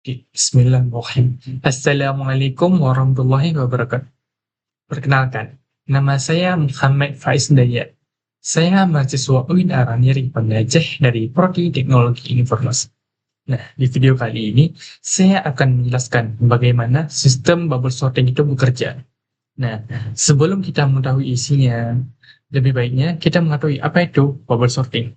Bismillahirrahmanirrahim. Assalamualaikum warahmatullahi wabarakatuh. Perkenalkan, nama saya Muhammad Faiz Dayat. Saya mahasiswa UIN Nyerik Penggajah dari Prodi Teknologi Informasi. Nah, di video kali ini saya akan menjelaskan bagaimana sistem bubble sorting itu bekerja. Nah, sebelum kita mengetahui isinya, lebih baiknya kita mengetahui apa itu bubble sorting.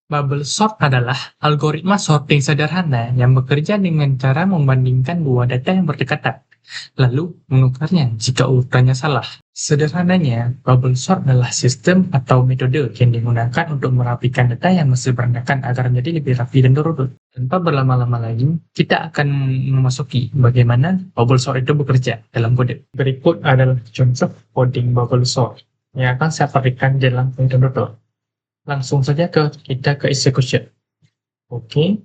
Bubble sort adalah algoritma sorting sederhana yang bekerja dengan cara membandingkan dua data yang berdekatan, lalu menukarnya jika urutannya salah. Sederhananya, bubble sort adalah sistem atau metode yang digunakan untuk merapikan data yang masih berantakan agar menjadi lebih rapi dan terurut. Tanpa berlama-lama lagi, kita akan memasuki bagaimana bubble sort itu bekerja dalam kode. Berikut adalah contoh coding bubble sort yang akan saya berikan dalam tutorial. Langsung saja kita ke execution. Oke.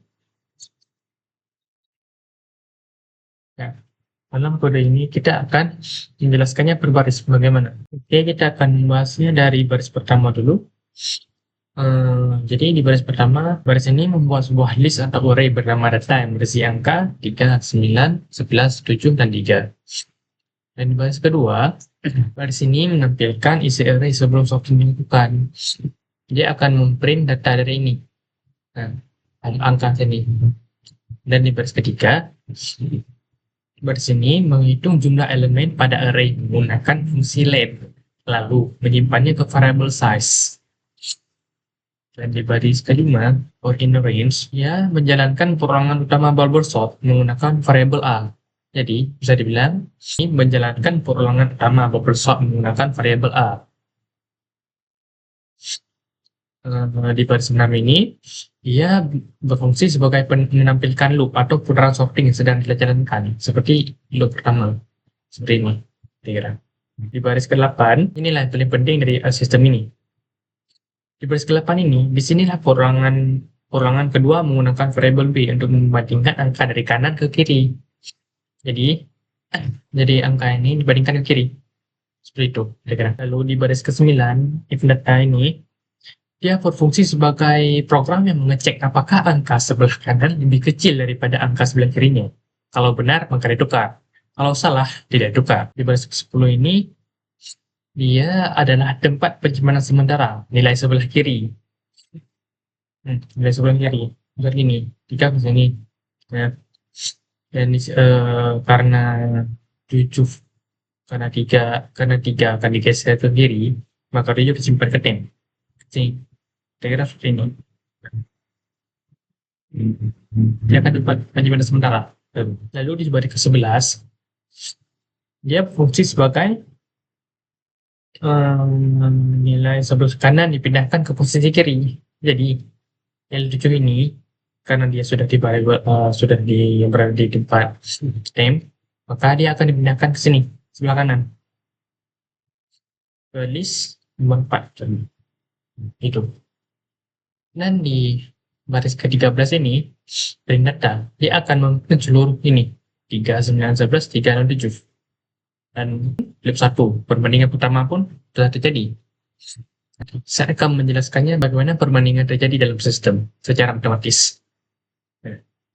Nah, dalam kode ini kita akan menjelaskannya per baris bagaimana. Oke, kita akan membahasnya dari baris pertama dulu. Jadi di baris pertama, baris ini membuat sebuah list atau array bernama data yang berisi angka 3, 9, 11, 7, dan 3. Dan di baris kedua, baris ini menampilkan isi array sebelum sorting dilakukan. Dia akan memprint data dari ini. Nah, angka sini. Dan di baris ketiga, baris ini menghitung jumlah elemen pada array menggunakan fungsi len, lalu menyimpannya ke variable size. Dan di baris kelima, or in range, ya menjalankan perorangan utama bubble sort menggunakan variable a. Jadi, bisa dibilang, ini menjalankan perorangan utama bubble sort menggunakan variable a. Di baris 6 ini, ia berfungsi sebagai menampilkan loop atau putaran sorting yang sedang kita jalankan, seperti loop pertama, seperti ini. Di baris ke-8, inilah yang paling penting dari sistem ini. Di baris ke-8 ini, disinilah perorangan kedua menggunakan variable b untuk membandingkan angka dari kanan ke kiri. Jadi angka ini dibandingkan ke kiri. Seperti itu. Lalu di baris ke-9, if data ini, dia berfungsi sebagai program yang mengecek apakah angka sebelah kanan lebih kecil daripada angka sebelah kirinya. Kalau benar, maka ditukar. Kalau salah, tidak ditukar. Di baris 10 ini, dia adalah tempat penyimpanan sementara, nilai sebelah kiri. Nilai sebelah kiri. Seperti ini. 3 ke sini. Ya. Dan karena 7, karena 3 akan digeser ke kiri, maka dia disimpan ke tem. Kira-kira seperti ini. Dia akan dapat penyimpanan sementara. Lalu di baris ke-11, dia berfungsi sebagai nilai sebelah kanan dipindahkan ke posisi kiri. Jadi nilai 7 ini, karena dia sudah berada di tempat tem, maka dia akan dipindahkan ke sini, sebelah kanan. Ke list nomor 4. Itu. Dan di baris ke-13 ini, print data, dia akan mengprint seluruh ini. 3, 9, 11, 3, dan 7. Dan loop 1, perbandingan pertama pun telah terjadi. Saya akan menjelaskannya bagaimana perbandingan terjadi dalam sistem secara otomatis.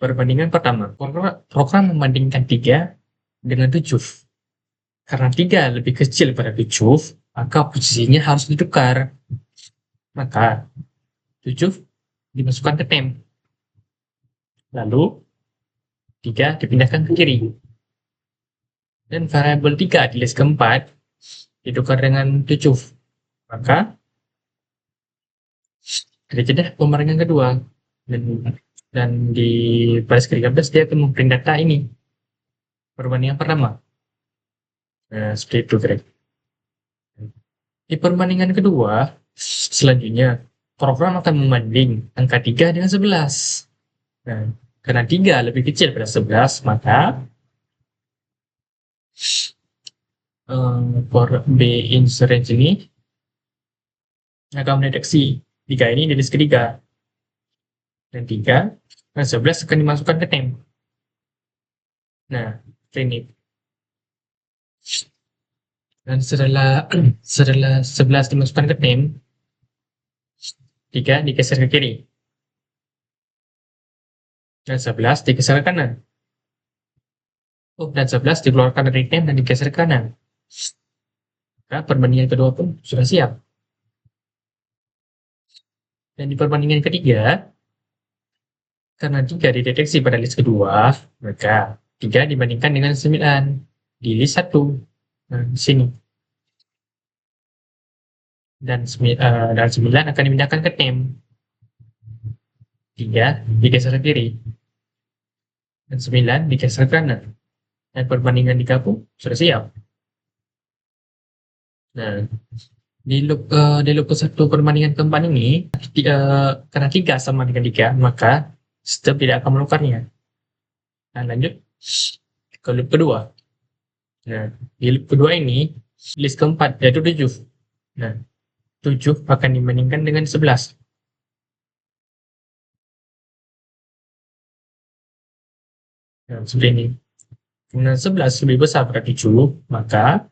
Perbandingan pertama, program membandingkan 3 dengan 7. Karena 3 lebih kecil pada 7, maka posisinya harus ditukar. Maka 7 dimasukkan ke tem. Lalu 3 dipindahkan ke kiri. Dan variabel 3 di list keempat ditukar dengan 7. Maka terjadi pembaringan kedua. Dan di baris ke-13 dia akan memprint data ini. Perbandingan pertama. Nah, seperti itu, Greg. Di perbandingan kedua, selanjutnya, program akan membanding angka 3 dengan 11. Nah, karena 3 lebih kecil pada 11, maka for B in range ini akan mendeteksi 3 ini di list ketiga. Dan 3 dan 11 akan dimasukkan ke tem. Nah, ini. Dan setelah 11 dimasukkan ke tem, 3 digeser ke kiri. Dan 11 digeser ke kanan. Oh, dan 11 dikeluarkan dari tem dan digeser ke kanan. Maka perbandingan kedua pun sudah siap. Dan di perbandingan ketiga, karena 3 dideteksi pada list kedua, maka 3 dibandingkan dengan 9 di list 1. Nah, di sini. Dan 9 akan dipindahkan ke tem. 3 digeser ke kiri. Dan 9 digeser ke kanan. Dan perbandingan digabung sudah siap. Nah, di loop ke satu perbandingan keempat ini, karena 3 sama dengan 3, maka sistem tidak akan menukarnya. Nah, lanjut ke loop kedua. Nah, di loop kedua ini, list keempat, yaitu 7. Nah, 7 akan dibandingkan dengan 11. Nah, seperti ini. Karena 11 lebih besar pada 7, maka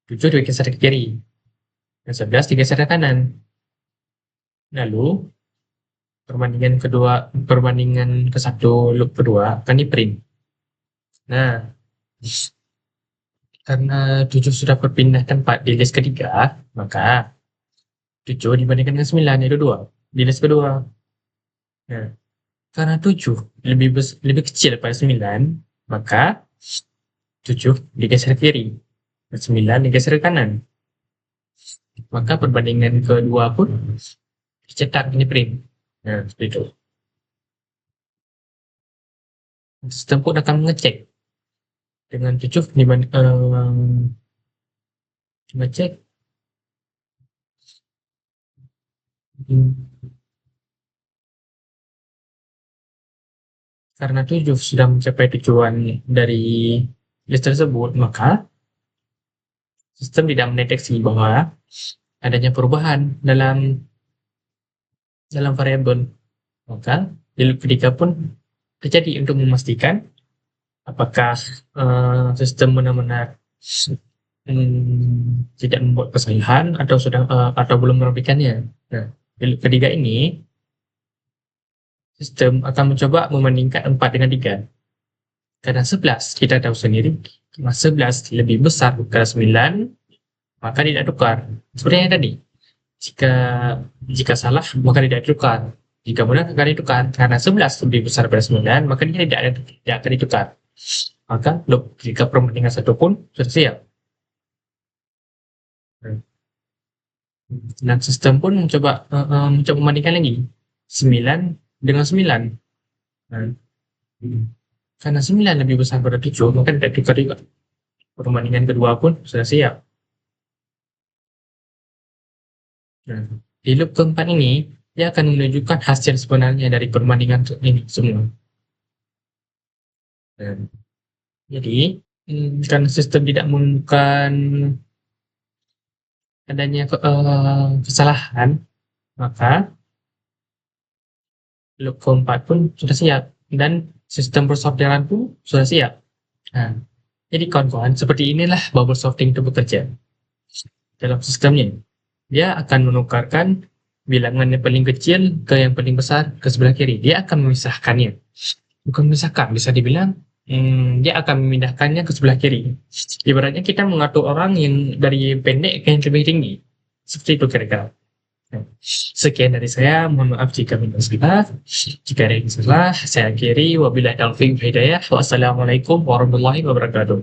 7 digeser ke kiri. Dan 11 digeser ke kanan. Lalu, perbandingan ke satu loop kedua akan di print. Nah, karena 7 sudah berpindah tempat di list ketiga, maka 7 dibandingkan dengan 9, yaitu 2 di list kedua. Nah, karena 7 lebih kecil daripada 9, maka 7 digeser ke kiri, dan 9 digeser ke kanan. Maka perbandingan kedua pun dicetak di print. Nah, seperti itu. Sistem pun akan mengecek dengan 7 mengecek karena 7 sudah mencapai tujuan dari list tersebut, maka sistem tidak mendeteksi bahwa adanya perubahan dalam variabel. Maka di loop ketiga pun terjadi untuk memastikan apakah sistem benar-benar tidak membuat kesalahan atau belum menerbitkannya. Nah, di loop ketiga ini sistem akan mencoba membandingkan 4 dengan 3. Karena 11 kita tahu sendiri, karena 11 lebih besar dari 9, maka tidak tukar. Seperti yang tadi, jika salah maka tidak ditukar, jika benar akan ditukar. Karena 11 lebih besar dari 9, maka dia tidak akan ditukar. Maka jika perbandingan satu pun sudah siap. Dan sistem pun mencoba membandingkan lagi 9 dengan 9. Nah, karena 9 lebih besar dari 7, maka tidak tukar juga. Perbandingan kedua pun sudah siap. Nah, di loop keempat ini, dia akan menunjukkan hasil sebenarnya dari perbandingan ini semua. Nah, jadi, karena sistem tidak menemukan adanya kesalahan, maka loop keempat pun sudah siap dan sistem persortiran pun sudah siap. Nah, jadi kawan-kawan, seperti inilah bubble sorting itu bekerja dalam sistemnya. Dia akan menukarkan bilangan yang paling kecil ke yang paling besar ke sebelah kiri. Dia akan memisahkannya. Bukan memisahkan, bisa dibilang dia akan memindahkannya ke sebelah kiri. Ibaratnya kita mengatur orang yang dari pendek ke yang lebih tinggi. Seperti itu kira-kira. Sekian dari saya, mohon maaf jika minta salah. Jika ada yang salah, saya akhiri. Wabillahi taufiq wal hidayah. Wassalamualaikum warahmatullahi wabarakatuh.